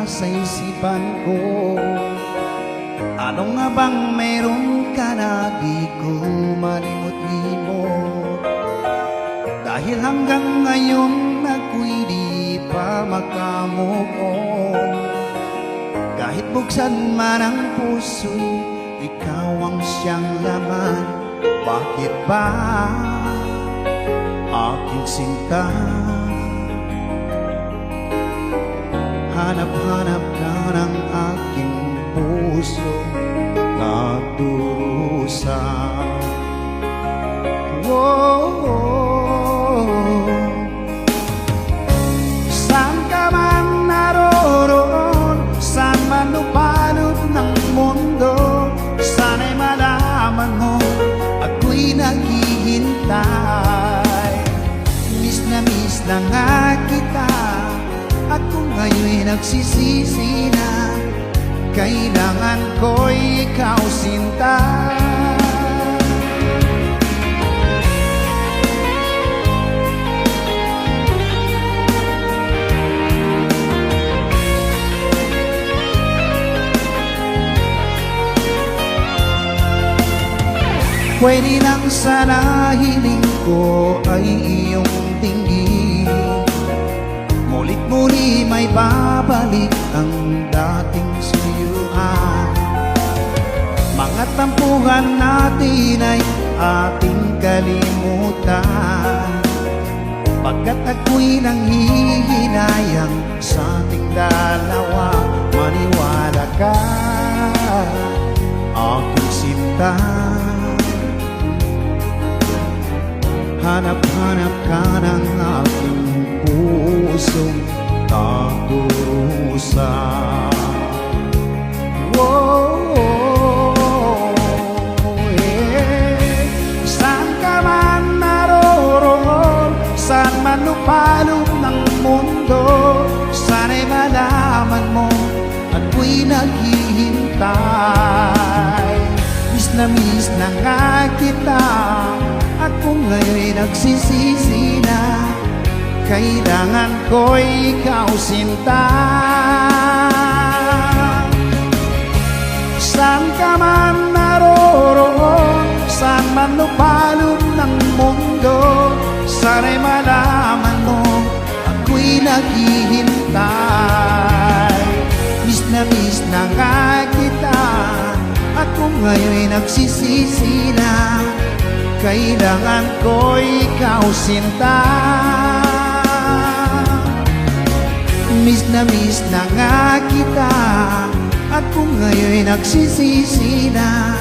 sa isipan ko. Ano nga bang meron ka na di ko malimot-limot? Dahil hanggang ngayon ako'y di pa makamove on. Kahit buksan man ang puso'y ikaw ang siyang laman. Bakit ba aking sinta? Hanap-hanap ka ng aking puso nagdurusa. Saan ka man naroon, saan man lupalop ng mundo, sana'y malaman mo ako'y naghihintay. Miss na nga kita, at kung ngayon'y nagsisisi na, kailangan ko'y ikaw sinta. Pwede lang sana hiling ko ay iyong tingin. Mulit-muli may babalik ang dating suyuan. Mga tampuhan natin ay ating kalimutan, pagkat ako'y nanghihinayang sa ating dalawa. Maniwala ka, aking sinta. Hanap-hanap ka ng aking pusong nagdurusa. Saan ka man naroon, saan man lupalop ng mundo, sana'y malaman mo ako'y naghihintay. Miss na nga kita, at kung ngayon'y nagsisisi na, kailangan ko'y ikaw sinta. Saan ka man naroon, saan man lupalop ng mundo, sana'y malaman mo ako'y naghihintay. Miss na nga kita, at kung ngayon'y nagsisisi na, kailangan ko'y ikaw sinta. Miss na nga kita, at kung ngayon'y nagsisisi na,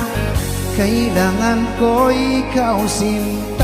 kailangan ko'y ikaw sinta.